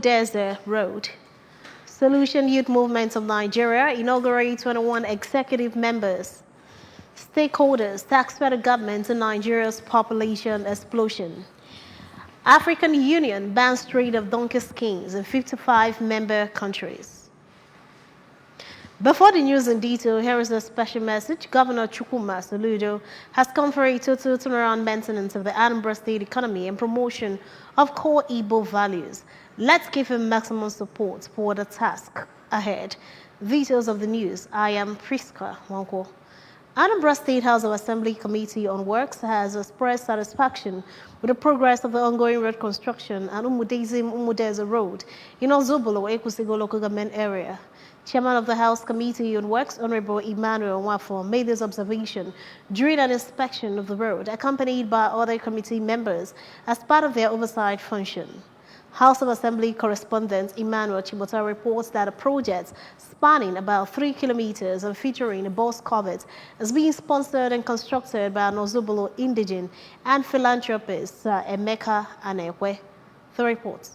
Desert Road. Solution Youth Movement of Nigeria inaugurates 21 executive members, stakeholders, taxpayer governments in Nigeria's population explosion. African Union bans trade of donkey skins in 55 member countries. Before the news in detail, here is a special message. Governor Chukwuma Soludo has called for a total turnaround maintenance of the Anambra state economy and promotion of core Igbo values. Let's give him maximum support for the task ahead. Details of the news. I am Priska Wanko. Anambra State House of Assembly Committee on Works has expressed satisfaction with the progress of the ongoing road construction at Umudeza Road in Ozobolo, Ekusigo local government area. Chairman of the House Committee on Works, Honorable Emmanuel Nwafo, made this observation during an inspection of the road, accompanied by other committee members as part of their oversight function. House of Assembly correspondent Emmanuel Chibota reports that a project spanning about 3 kilometers and featuring a bus covert is being sponsored and constructed by an Ozobolo indigene and philanthropist Emeka Anekwe. The report.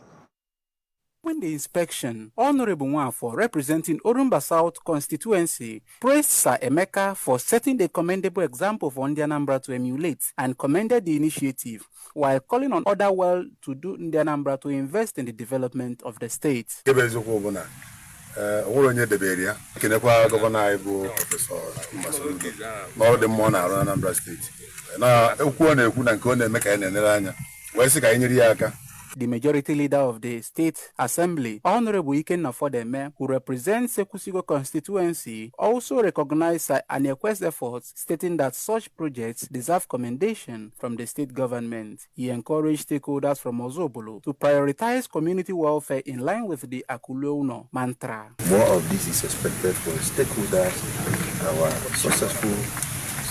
When the inspection, Honorable Nwafo, representing Orumba South constituency, praised Sir Emeka for setting the commendable example for Anambra to emulate and commended the initiative, while calling on other well-to-do Anambra to invest in the development of the state. The majority leader of the State Assembly, Honorable Ikenna Fodeme, who represents Sekusigo constituency, also recognized Sir Anekwe's efforts, stating that such projects deserve commendation from the state government. He encouraged stakeholders from Ozobolo to prioritize community welfare in line with the Akuleuno mantra. More of this is expected for stakeholders, our successful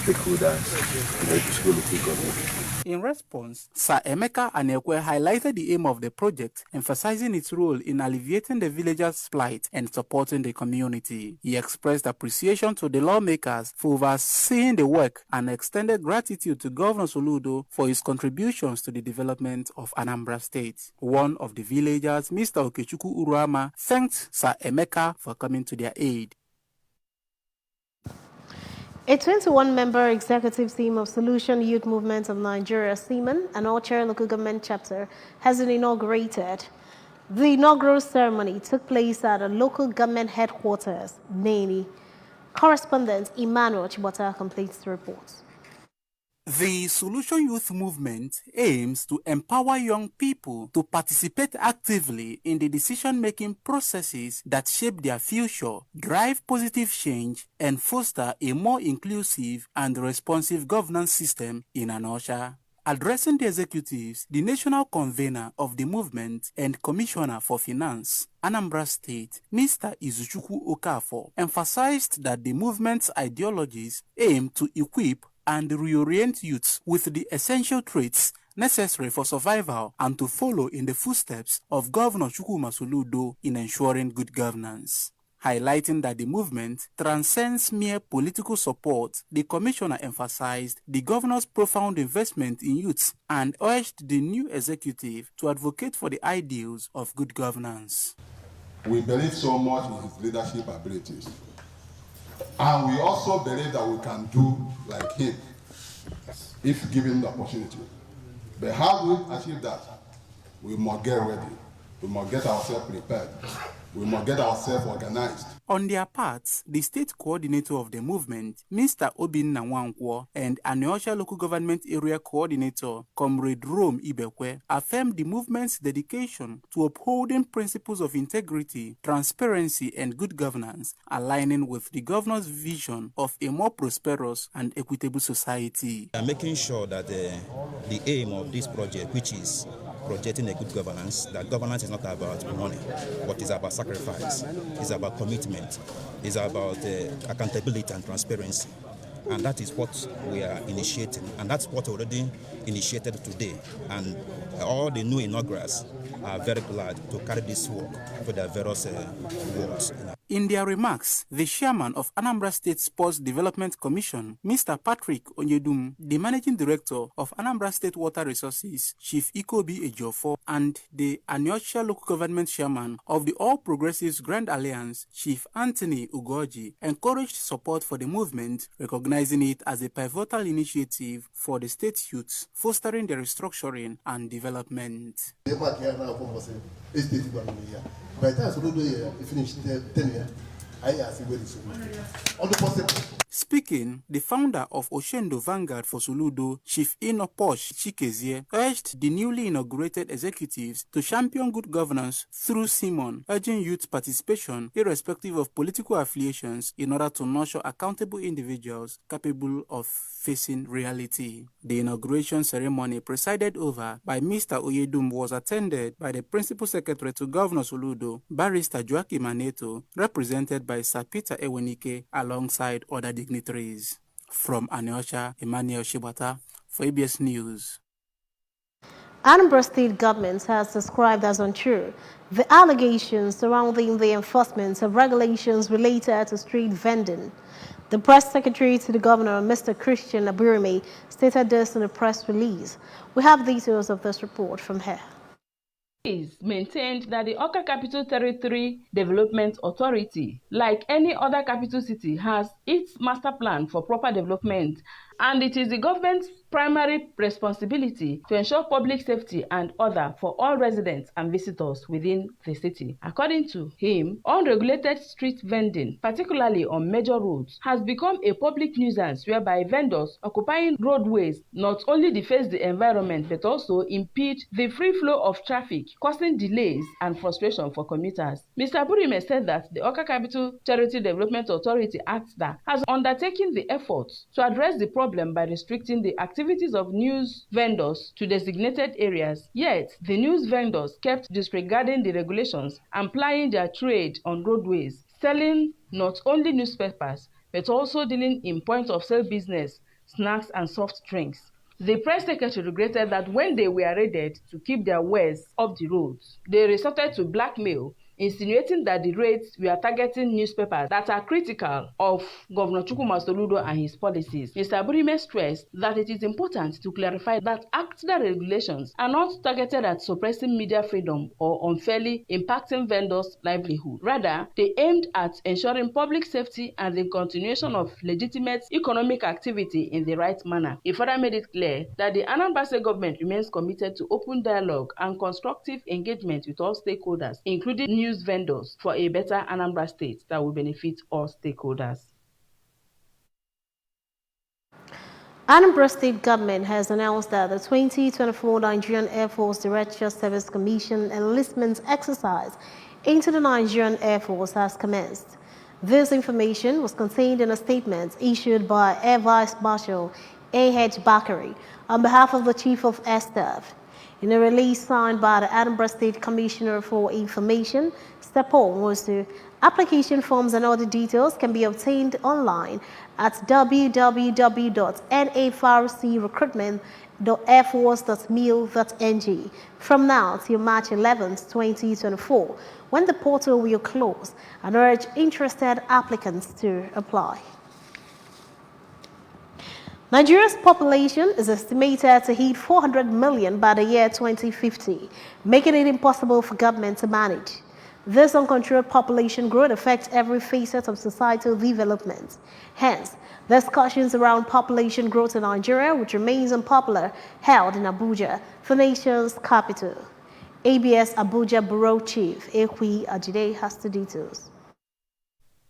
stakeholders in the Ekusigo local government. In response, Sir Emeka Anekwe highlighted the aim of the project, emphasizing its role in alleviating the villagers' plight and supporting the community. He expressed appreciation to the lawmakers for overseeing the work and extended gratitude to Governor Soludo for his contributions to the development of Anambra State. One of the villagers, Mr. Okechukwu Uruama, thanked Sir Emeka for coming to their aid. A 21-member executive team of Solution Youth Movement of Nigeria, Seaman, and Orchard local government chapter, has been inaugurated. The inaugural ceremony took place at a local government headquarters, Nani. Correspondent Emmanuel Chibota completes the report. The Solution Youth Movement aims to empower young people to participate actively in the decision-making processes that shape their future, drive positive change, and foster a more inclusive and responsive governance system in Anosha. Addressing the executives, the national convener of the movement and commissioner for finance, Anambra State, Mr. Izuchukwu Okafor, emphasized that the movement's ideologies aim to equip and reorient youths with the essential traits necessary for survival and to follow in the footsteps of Governor Chukwuma Soludo in ensuring good governance. Highlighting that the movement transcends mere political support, the commissioner emphasized the governor's profound investment in youths and urged the new executive to advocate for the ideals of good governance. We believe so much in his leadership abilities. And we also believe that we can do like him if given the opportunity. But how do we achieve that? We must get ready. We must get ourselves prepared. We must get ourselves organized. On their parts, the state coordinator of the movement, Mr. Obinna Nwankwo, and Anosha local government area coordinator, Comrade Rome Ibekwe, affirmed the movement's dedication to upholding principles of integrity, transparency, and good governance, aligning with the governor's vision of a more prosperous and equitable society. I'm making sure that the aim of this project, which is projecting a good governance, that governance is not about money, but it's about sacrifice, it's about commitment, it's about accountability and transparency. And that is what we are initiating. And that's what already initiated today. And all the new inaugurals are very glad to carry this work to their various wards. In their remarks, the chairman of Anambra State Sports Development Commission, Mr. Patrick Onyedum, the managing director of Anambra State Water Resources, Chief Ikobi Ejiofor, and the Aniocha local government chairman of the All Progressives Grand Alliance, Chief Anthony Ugoji, encouraged support for the movement, recognizing it as a pivotal initiative for the state youth, fostering their restructuring and development. By the time Soludo finished 10 years, I asked where it's all the possible. Speaking, the founder of Oshendo Vanguard for Soludo, Chief Ino Posh Chikezie, urged the newly inaugurated executives to champion good governance through Simon, urging youth participation irrespective of political affiliations in order to nurture accountable individuals capable of facing reality. The inauguration ceremony presided over by Mr. Oyedum was attended by the Principal Secretary to Governor Soludo, Barrister Joaquim Maneto, represented by Sir Peter Ewenike, alongside other dignitaries. From Aniocha, Emmanuel Shibata for ABS News. Anambra State government has described as untrue the allegations surrounding the enforcement of regulations related to street vending. The press secretary to the governor, Mr. Christian Aburime, stated this in a press release. We have details of this report from here. Is maintained that the Awka Capital Territory Development Authority, like any other capital city, has its master plan for proper development, and it is the government's primary responsibility to ensure public safety and order for all residents and visitors within the city. According to him, unregulated street vending, particularly on major roads, has become a public nuisance whereby vendors occupying roadways not only deface the environment but also impede the free flow of traffic, causing delays and frustration for commuters. Mr. Burime said that the Awka Capital Territory Development Authority (ACTDA) has undertaken the efforts to address the problem by restricting the activities of news vendors to designated areas. Yet, the news vendors kept disregarding the regulations and plying their trade on roadways, selling not only newspapers but also dealing in point-of-sale business, snacks and soft drinks. The press secretary regretted that when they were raided to keep their wares off the roads, they resorted to blackmail, insinuating that the raids were targeting newspapers that are critical of Governor Chukwuma Soludo and his policies. Mr. Burime stressed that it is important to clarify that ACTDA regulations are not targeted at suppressing media freedom or unfairly impacting vendors' livelihood. Rather, they aimed at ensuring public safety and the continuation of legitimate economic activity in the right manner. He further made it clear that the Anambra State government remains committed to open dialogue and constructive engagement with all stakeholders, including news vendors, for a better Anambra State that will benefit all stakeholders. Anambra State government has announced that the 2024 Nigerian Air Force Director Service Commission enlistment exercise into the Nigerian Air Force has commenced. This information was contained in a statement issued by Air Vice Marshal A.H. Bakari on behalf of the Chief of Air Staff. In a release signed by the Anambra State Commissioner for Information, Stepo Nwosu, application forms and other details can be obtained online at www.nafrcrecruitment.airforce.mil.ng from now till March 11, 2024, when the portal will close, and urge interested applicants to apply. Nigeria's population is estimated to hit 400 million by the year 2050, making it impossible for government to manage. This uncontrolled population growth affects every facet of societal development. Hence, discussions around population growth in Nigeria, which remains unpopular, held in Abuja, the nation's capital. ABS Abuja Bureau Chief Ekwi Ajide has the details.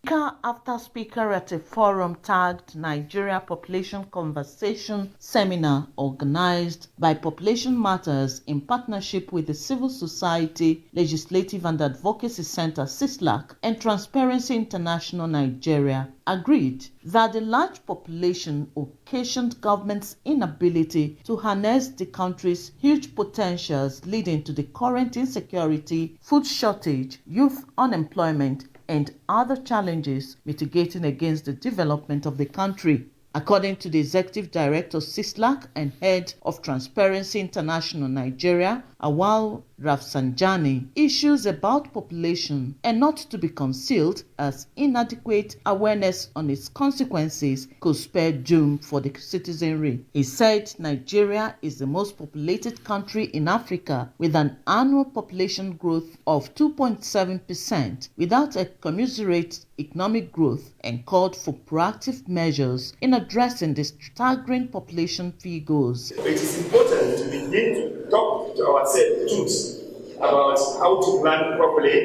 Speaker after speaker at a forum tagged Nigeria Population Conversation Seminar organized by Population Matters in partnership with the Civil Society Legislative and Advocacy Center (CISLAC) and Transparency International Nigeria agreed that the large population occasioned government's inability to harness the country's huge potentials, leading to the current insecurity, food shortage, youth unemployment, and other challenges mitigating against the development of the country. According to the Executive Director CISLAC and Head of Transparency International Nigeria, Awal Rafsanjani, issues about population are not to be concealed as inadequate awareness on its consequences could spell doom for the citizenry. He said Nigeria is the most populated country in Africa with an annual population growth of 2.7% without a commensurate economic growth and called for proactive measures in addressing the staggering population figures. It is important to begin to talk to ourselves the truth about how to plan properly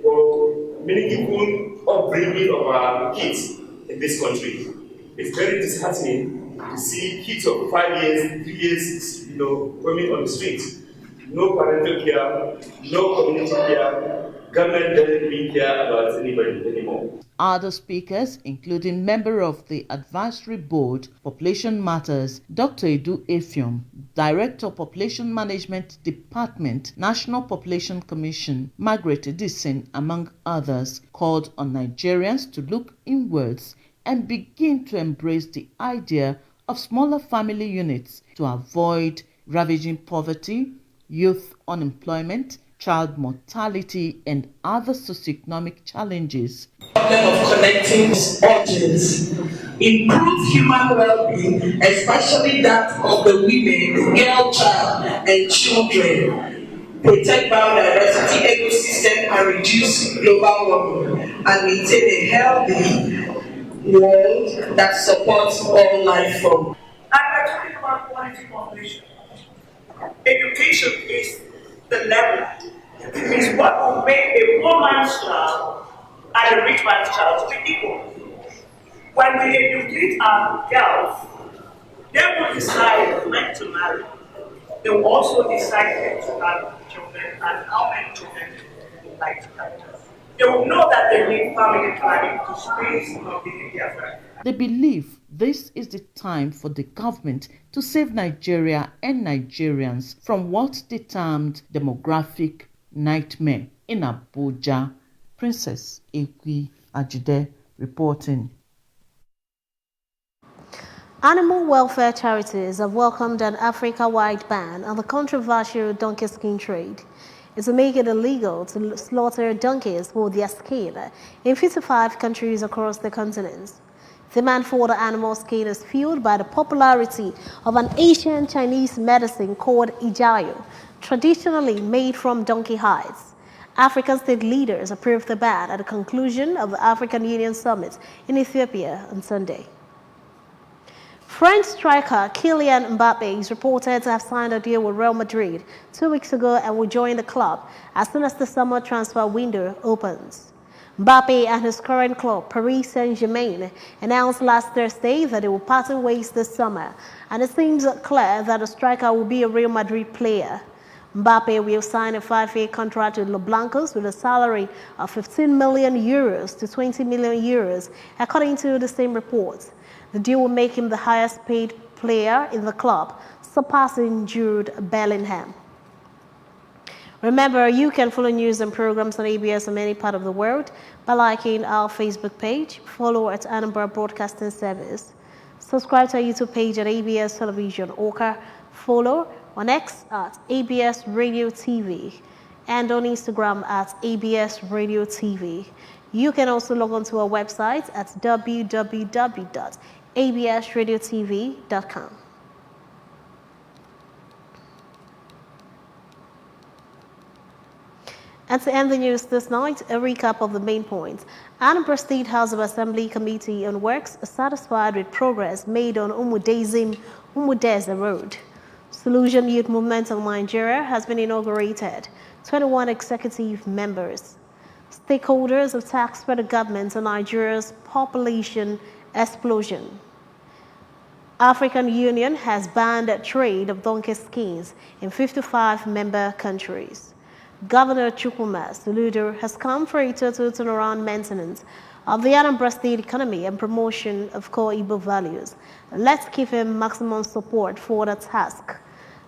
for meaningful upbringing of our kids in this country. It's very disheartening to see kids of 5 years, 3 years, roaming on the streets. No parental care, no community care. Government doesn't really care about anybody anymore. Other speakers, including member of the Advisory Board, Population Matters, Dr. Edu Efiom, Director Population Management Department, National Population Commission, Margaret Edison, among others, called on Nigerians to look inwards and begin to embrace the idea of smaller family units to avoid ravaging poverty, youth unemployment, child mortality, and other socioeconomic challenges. Problem of connecting audience, improve human well-being, especially that of the women, girl child, and children, protect biodiversity ecosystem and reduce global warming, and maintain a healthy world that supports all life forms. And we're talking about quality population. Education is the level. Is what will make a poor man's child and a rich man's child to be equal. When we educate our girls, they will decide when to marry. They will also decide when to have children and how many children they would like to have. They will know that they need family planning to space or behavior. They believe this is the time for the government to save Nigeria and Nigerians from what they termed demographic nightmare. In Abuja, Princess Ekwi Ajide reporting. Animal welfare charities have welcomed an Africa-wide ban on the controversial donkey skin trade. It's to make it illegal to slaughter donkeys for their skin in 55 countries across the continent. Demand for the animal skin is fueled by the popularity of an ancient Chinese medicine called Ijayo, traditionally made from donkey hides. African state leaders approved the ban at the conclusion of the African Union Summit in Ethiopia on Sunday. French striker Kylian Mbappe is reported to have signed a deal with Real Madrid 2 weeks ago and will join the club as soon as the summer transfer window opens. Mbappe and his current club, Paris Saint-Germain, announced last Thursday that they will part ways this summer, and it seems clear that the striker will be a Real Madrid player. Mbappe will sign a 5-year contract with Los Blancos with a salary of 15 million euros to 20 million euros, according to the same reports. The deal will make him the highest paid player in the club, surpassing Jude Bellingham. Remember, you can follow news and programs on ABS in any part of the world by liking our Facebook page, follow at Anambra Broadcasting Service, subscribe to our YouTube page at ABS Television Orca, follow on X at ABS Radio TV, and on Instagram at ABS Radio TV. You can also log on to our website at www.absradiotv.com. And to end the news this night, a recap of the main points. Anambra State House of Assembly Committee on Works is satisfied with progress made on Umudeze Road. Solution Youth Movement of Nigeria has been inaugurated. 21 executive members. Stakeholders of taxpayer government on Nigeria's population explosion. African Union has banned trade of donkey skins in 55 member countries. Governor Chukwuma Soludo has come for a total turnaround maintenance of the Anambra State economy and promotion of core Igbo values. Let's give him maximum support for the task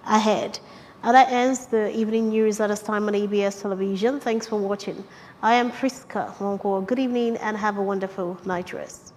ahead. And that ends the evening news at this time on ABS Television. Thanks for watching. I am Friska Wonko. Good evening and have a wonderful night rest.